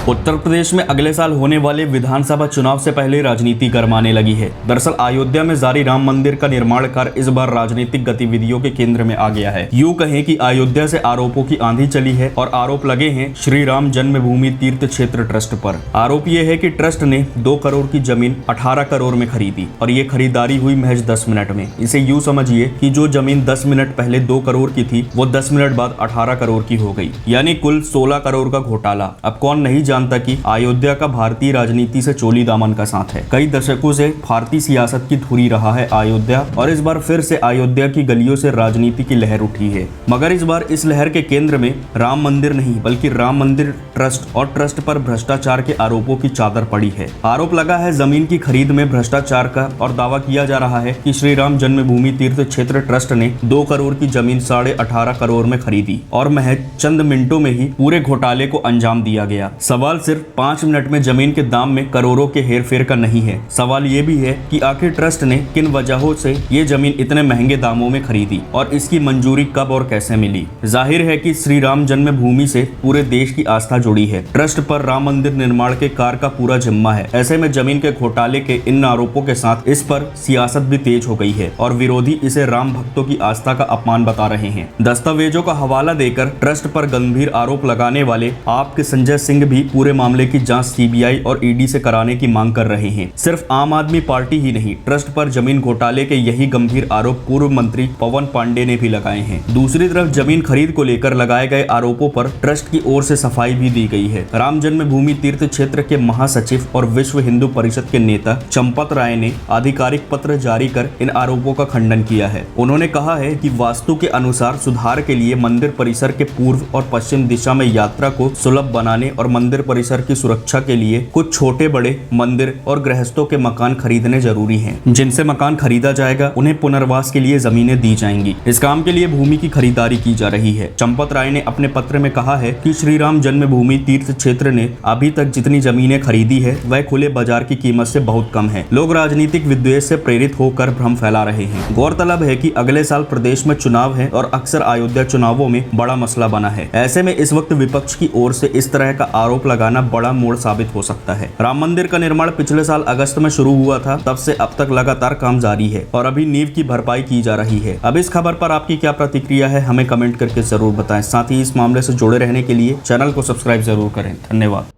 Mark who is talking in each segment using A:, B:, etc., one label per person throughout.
A: उत्तर प्रदेश में अगले साल होने वाले विधानसभा चुनाव से पहले राजनीति गरमाने लगी है। दरअसल अयोध्या में जारी राम मंदिर का निर्माण कार्य इस बार राजनीतिक गतिविधियों के केंद्र में आ गया है। यूं कहें कि अयोध्या से आरोपों की आंधी चली है और आरोप लगे हैं श्री राम जन्मभूमि तीर्थ क्षेत्र ट्रस्ट पर। आरोप ये है कि ट्रस्ट ने 2 करोड़ की जमीन 18 करोड़ में खरीदी और ये खरीदारी हुई महज 10 मिनट में। इसे यूं समझिए कि जो जमीन 10 मिनट पहले 2 करोड़ की थी वो 10 मिनट बाद 18 करोड़ की हो गई, यानी कुल 16 करोड़ का घोटाला। अब कौन नहीं जानता कि अयोध्या का भारतीय राजनीति से चोली दामन का साथ है। कई दशकों से भारतीय सियासत की धुरी रहा है अयोध्या और इस बार फिर से अयोध्या की गलियों से राजनीति की लहर उठी है। मगर इस बार इस लहर के केंद्र में राम मंदिर नहीं बल्कि राम मंदिर ट्रस्ट और ट्रस्ट पर भ्रष्टाचार के आरोपों की चादर पड़ी है। आरोप लगा है जमीन की खरीद में भ्रष्टाचार का और दावा किया जा रहा है कि श्री राम जन्मभूमि तीर्थ क्षेत्र ट्रस्ट ने 2 करोड़ की जमीन 18.5 करोड़ में खरीदी और महज चंद मिनटों में ही पूरे घोटाले को अंजाम दिया गया। सवाल सिर्फ 5 मिनट में जमीन के दाम में करोड़ों के हेरफेर का नहीं है। सवाल ये भी है कि आखिर ट्रस्ट ने किन वजहों से ये जमीन इतने महंगे दामों में खरीदी और इसकी मंजूरी कब और कैसे मिली। जाहिर है कि श्री राम जन्मभूमि से पूरे देश की आस्था जुड़ी है। ट्रस्ट पर राम मंदिर निर्माण के कार्य का पूरा जिम्मा है। ऐसे में जमीन के घोटाले के इन आरोपों के साथ इस पर सियासत भी तेज हो गई है और विरोधी इसे राम भक्तों की आस्था का अपमान बता रहे हैं। दस्तावेजों का हवाला देकर ट्रस्ट पर गंभीर आरोप लगाने वाले आपके संजय सिंह भी पूरे मामले की जांच सीबीआई और ईडी से कराने की मांग कर रहे हैं। सिर्फ आम आदमी पार्टी ही नहीं, ट्रस्ट पर जमीन घोटाले के यही गंभीर आरोप पूर्व मंत्री पवन पांडे ने भी लगाए हैं। दूसरी तरफ जमीन खरीद को लेकर लगाए गए आरोपों पर ट्रस्ट की ओर से सफाई भी दी गई है। राम जन्मभूमि तीर्थ क्षेत्र के महासचिव और विश्व हिंदू परिषद के नेता चंपत राय ने आधिकारिक पत्र जारी कर इन आरोपों का खंडन किया है। उन्होंने कहा है कि वास्तु के अनुसार सुधार के लिए मंदिर परिसर के पूर्व और पश्चिम दिशा में यात्रा को सुलभ बनाने और मंदिर परिसर की सुरक्षा के लिए कुछ छोटे बड़े मंदिर और गृहस्थों के मकान खरीदने जरूरी हैं। जिनसे मकान खरीदा जाएगा उन्हें पुनर्वास के लिए जमीनें दी जाएंगी। इस काम के लिए भूमि की खरीदारी की जा रही है। चंपत राय ने अपने पत्र में कहा है कि श्री राम जन्मभूमि तीर्थ क्षेत्र ने अभी तक जितनी जमीनें खरीदी है वह खुले बाजार की कीमत से बहुत कम है। लोग राजनीतिक विद्वेष से प्रेरित होकर भ्रम फैला रहे हैं। गौरतलब है कि अगले साल प्रदेश में चुनाव है और अक्सर अयोध्या चुनावों में बड़ा मसला बना है। ऐसे में इस वक्त विपक्ष की ओर से इस तरह का आरोप लगाना बड़ा मोड़ साबित हो सकता है। राम मंदिर का निर्माण पिछले साल अगस्त में शुरू हुआ था, तब से अब तक लगातार काम जारी है और अभी नींव की भरपाई की जा रही है। अब इस खबर पर आपकी क्या प्रतिक्रिया है हमें कमेंट करके जरूर बताएं। साथ ही इस मामले से जुड़े रहने के लिए चैनल को सब्सक्राइब जरूर करें। धन्यवाद।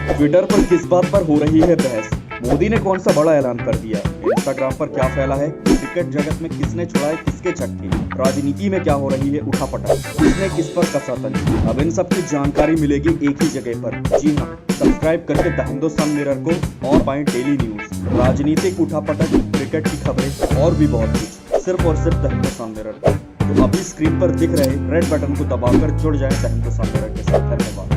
B: ट्विटर पर किस बात पर हो रही है बहस? मोदी ने कौन सा बड़ा ऐलान कर दिया? इंस्टाग्राम पर क्या फैला है? क्रिकेट जगत में किसने छुड़ाए किसके छक्के? राजनीति में क्या हो रही है उठापटक? किसने किस पर कसा तंज? अब इन सब की जानकारी मिलेगी एक ही जगह पर। जी हाँ, सब्सक्राइब करके द हिंदुस्तान मिरर को और पाएं डेली न्यूज, राजनीतिक उठापटक, क्रिकेट की खबरें और भी बहुत कुछ, सिर्फ और सिर्फ द हिंदुस्तान मिरर। तो अभी स्क्रीन पर दिख रहे रेड बटन को दबाकर जुड़ जाएं द हिंदुस्तान मिरर के साथ। धन्यवाद।